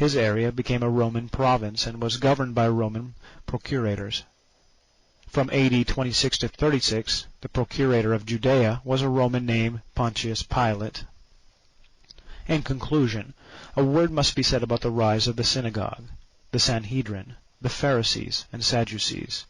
His area became a Roman province and was governed by Roman procurators. From AD 26 to 36, the procurator of Judea was a Roman named Pontius Pilate. In conclusion, a word must be said about the rise of the synagogue, the Sanhedrin, the Pharisees and Sadducees,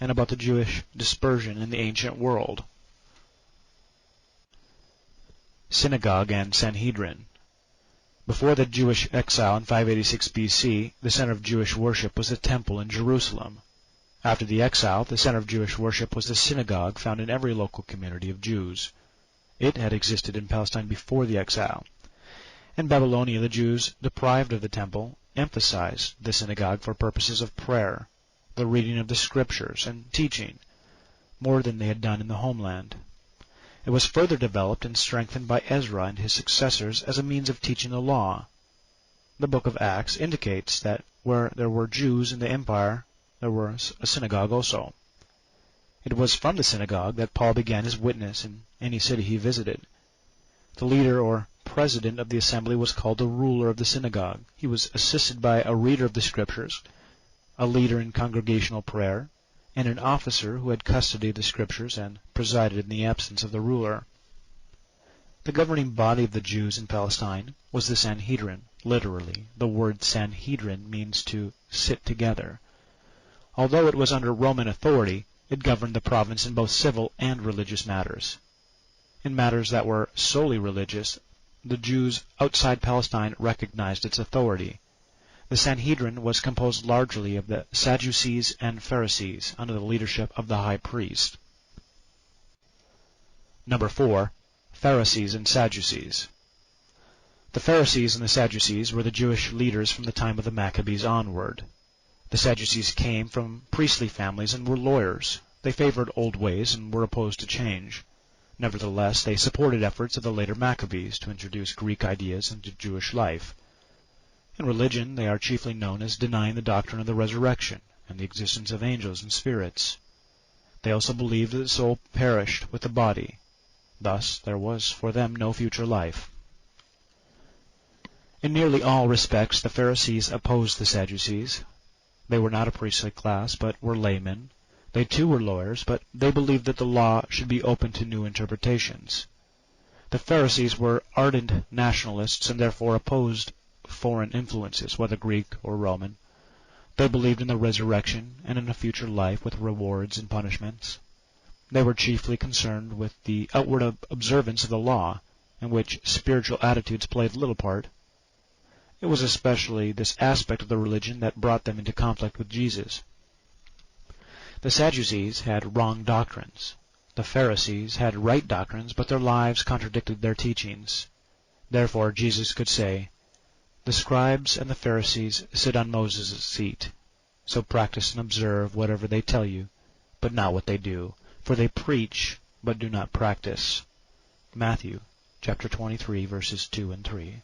and about the Jewish dispersion in the ancient world. Synagogue and Sanhedrin. Before the Jewish exile in 586 BC, the center of Jewish worship was the temple in Jerusalem. After the exile, the center of Jewish worship was the synagogue found in every local community of Jews. It had existed in Palestine before the exile. In Babylonia, the Jews, deprived of the temple, emphasized the synagogue for purposes of prayer, the reading of the scriptures, and teaching, more than they had done in the homeland. It was further developed and strengthened by Ezra and his successors as a means of teaching the law. The book of Acts indicates that where there were Jews in the empire, there was a synagogue also. It was from the synagogue that Paul began his witness in any city he visited. The leader or president of the assembly was called the ruler of the synagogue. He was assisted by a reader of the scriptures, a leader in congregational prayer, and an officer who had custody of the scriptures and presided in the absence of the ruler. The governing body of the Jews in Palestine was the Sanhedrin. Literally, the word Sanhedrin means to sit together. Although it was under Roman authority, it governed the province in both civil and religious matters. In matters that were solely religious, the Jews outside Palestine recognized its authority. The Sanhedrin was composed largely of the Sadducees and Pharisees under the leadership of the high priest. Number 4. Pharisees and Sadducees. The Pharisees and the Sadducees were the Jewish leaders from the time of the Maccabees onward. The Sadducees came from priestly families and were lawyers. They favored old ways and were opposed to change. Nevertheless, they supported efforts of the later Maccabees to introduce Greek ideas into Jewish life. In religion, they are chiefly known as denying the doctrine of the resurrection and the existence of angels and spirits. They also believed that the soul perished with the body. Thus, there was for them no future life. In nearly all respects, the Pharisees opposed the Sadducees. They were not a priestly class, but were laymen. They too were lawyers, but they believed that the law should be open to new interpretations. The Pharisees were ardent nationalists and therefore opposed foreign influences, whether Greek or Roman. They believed in the resurrection and in a future life with rewards and punishments. They were chiefly concerned with the outward observance of the law, in which spiritual attitudes played little part. It was especially this aspect of the religion that brought them into conflict with Jesus. The Sadducees had wrong doctrines. The Pharisees had right doctrines, but their lives contradicted their teachings. Therefore Jesus could say, "The scribes and the Pharisees sit on Moses' seat. So practice and observe whatever they tell you, but not what they do, for they preach, but do not practice." Matthew chapter 23, verses 2 and 3.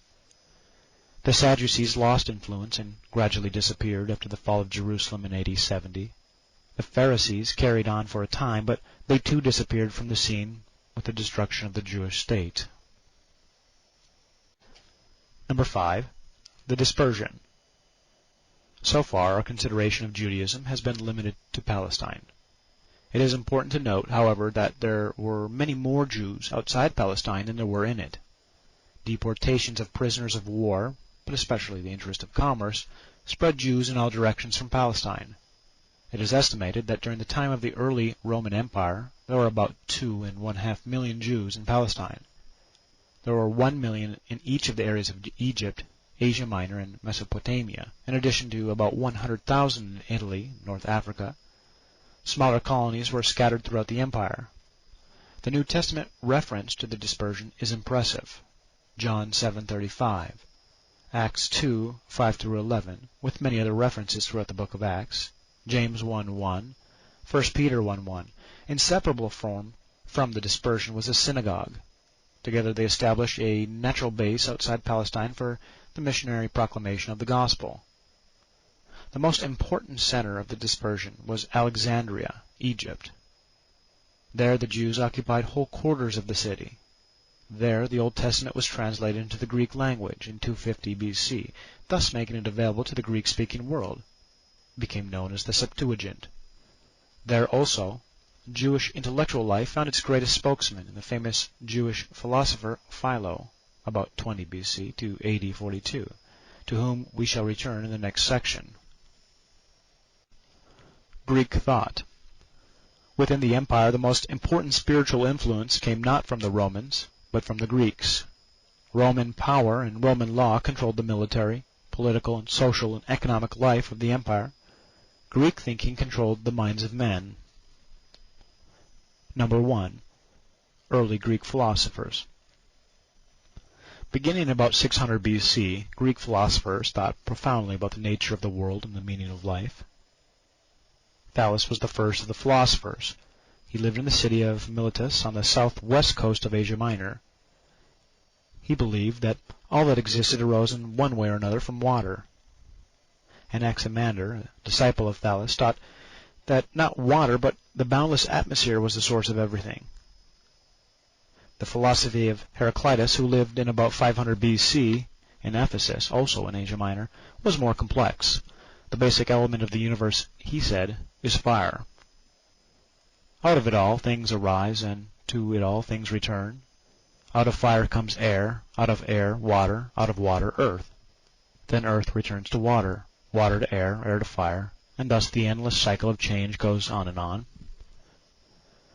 The Sadducees lost influence and gradually disappeared after the fall of Jerusalem in AD 70. The Pharisees carried on for a time, but they too disappeared from the scene with the destruction of the Jewish state. Number 5. The Dispersion. So far, our consideration of Judaism has been limited to Palestine. It is important to note, however, that there were many more Jews outside Palestine than there were in it. Deportations of prisoners of war, but especially the interest of commerce, spread Jews in all directions from Palestine. It is estimated that during the time of the early Roman Empire, there were about 2.5 million Jews in Palestine. There were 1 million in each of the areas of Egypt, Asia Minor, and Mesopotamia, in addition to about 100,000 in Italy, North Africa. Smaller colonies were scattered throughout the empire. The New Testament reference to the dispersion is impressive. John 7:35, Acts 2:5-11, with many other references throughout the book of Acts, James 1:1, 1 Peter 1:1. Inseparable from the dispersion was a synagogue. Together they established a natural base outside Palestine for the missionary proclamation of the gospel. The most important center of the dispersion was Alexandria, Egypt. There the Jews occupied whole quarters of the city. There the Old Testament was translated into the Greek language in 250 BC, thus making it available to the Greek-speaking world. It became known as the Septuagint. There also, Jewish intellectual life found its greatest spokesman in the famous Jewish philosopher Philo, about 20 BC to AD 42, to whom we shall return in the next section. Greek thought. Within the empire, the most important spiritual influence came not from the Romans, but from the Greeks. Roman power and Roman law controlled the military, political, and social and economic life of the empire. Greek thinking controlled the minds of men. Number 1. Early Greek philosophers. Beginning about 600 BC, Greek philosophers thought profoundly about the nature of the world and the meaning of life. Thales was the first of the philosophers. He lived in the city of Miletus on the southwest coast of Asia Minor. He believed that all that existed arose in one way or another from water. Anaximander, a disciple of Thales, taught that not water but the boundless atmosphere was the source of everything. The philosophy of Heraclitus, who lived in about 500 BC in Ephesus, also in Asia Minor, was more complex. The basic element of the universe, he said, is fire. Out of it all things arise, and to it all things return. Out of fire comes air, out of air water, out of water earth. Then earth returns to water, water to air, air to fire, and thus the endless cycle of change goes on and on.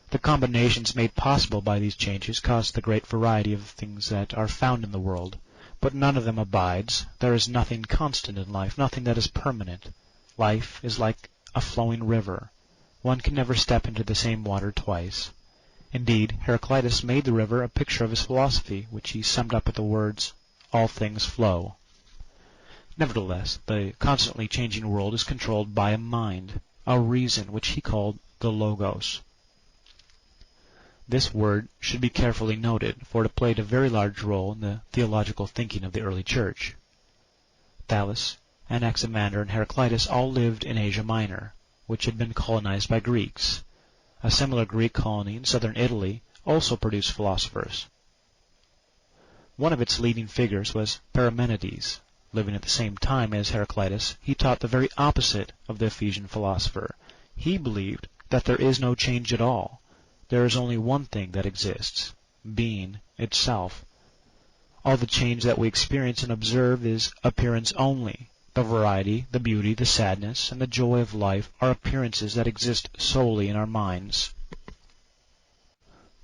The combinations made possible by these changes cause the great variety of things that are found in the world, but none of them abides. There is nothing constant in life, nothing that is permanent. Life is like a flowing river. One can never step into the same water twice. Indeed, Heraclitus made the river a picture of his philosophy, which he summed up with the words, "All things flow." Nevertheless, the constantly changing world is controlled by a mind, a reason, which he called the Logos. This word should be carefully noted, for it played a very large role in the theological thinking of the early Church. Thales, Anaximander, and Heraclitus all lived in Asia Minor, which had been colonized by Greeks. A similar Greek colony in southern Italy also produced philosophers. One of its leading figures was Parmenides. Living at the same time as Heraclitus, he taught the very opposite of the Ephesian philosopher. He believed that there is no change at all. There is only one thing that exists, being itself. All the change that we experience and observe is appearance only. The variety, the beauty, the sadness, and the joy of life are appearances that exist solely in our minds.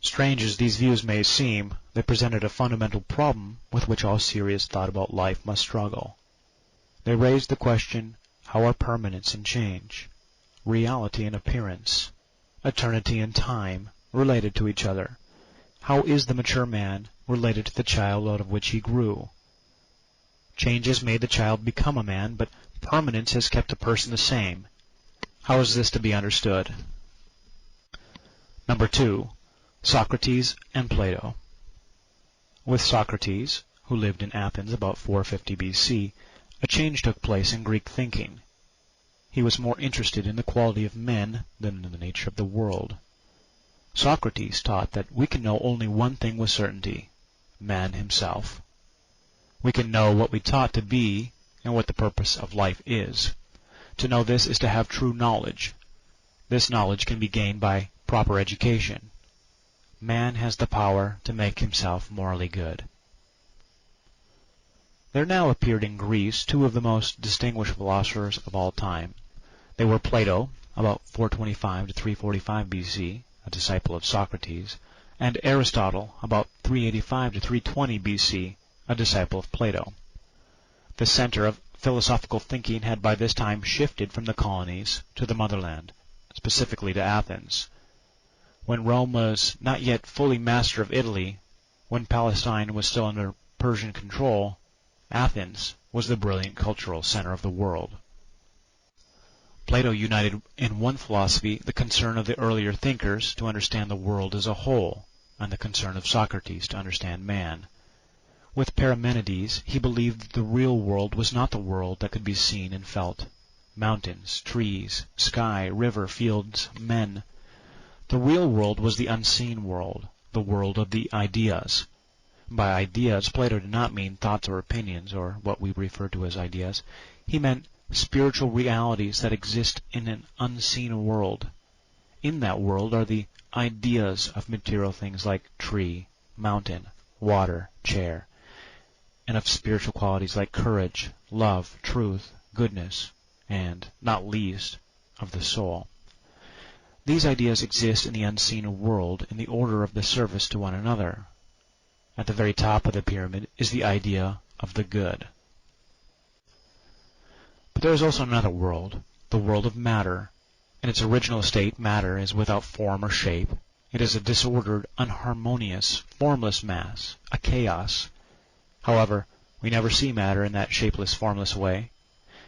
Strange as these views may seem, they presented a fundamental problem with which all serious thought about life must struggle. They raised the question, how are permanence and change, reality and appearance, eternity and time related to each other? How is the mature man related to the child out of which he grew? Change has made the child become a man, but permanence has kept the person the same. How is this to be understood? Number 2. Socrates and Plato. With Socrates, who lived in Athens about 450 BC, a change took place in Greek thinking. He was more interested in the quality of men than in the nature of the world. Socrates taught that we can know only one thing with certainty, man himself. We can know what we taught to be and what the purpose of life is. To know this is to have true knowledge. This knowledge can be gained by proper education. Man has the power to make himself morally good. There now appeared in Greece two of the most distinguished philosophers of all time. They were Plato, about 425 to 345 BC, a disciple of Socrates, and Aristotle, about 385 to 320 BC, a disciple of Plato. The center of philosophical thinking had by this time shifted from the colonies to the motherland, specifically to Athens. When Rome was not yet fully master of Italy, when Palestine was still under Persian control, Athens was the brilliant cultural center of the world. Plato united in one philosophy the concern of the earlier thinkers to understand the world as a whole, and the concern of Socrates to understand man. With Parmenides, he believed that the real world was not the world that could be seen and felt. Mountains, trees, sky, river, fields, men. The real world was the unseen world, the world of the ideas. By ideas, Plato did not mean thoughts or opinions, or what we refer to as ideas. He meant spiritual realities that exist in an unseen world. In that world are the ideas of material things like tree, mountain, water, chair, and of spiritual qualities like courage, love, truth, goodness, and, not least, of the soul. These ideas exist in the unseen world in the order of the service to one another. At the very top of the pyramid is the idea of the good. But there is also another world, the world of matter. In its original state, matter is without form or shape. It is a disordered, unharmonious, formless mass, a chaos. However, we never see matter in that shapeless, formless way.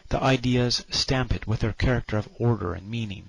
The ideas stamp it with their character of order and meaning.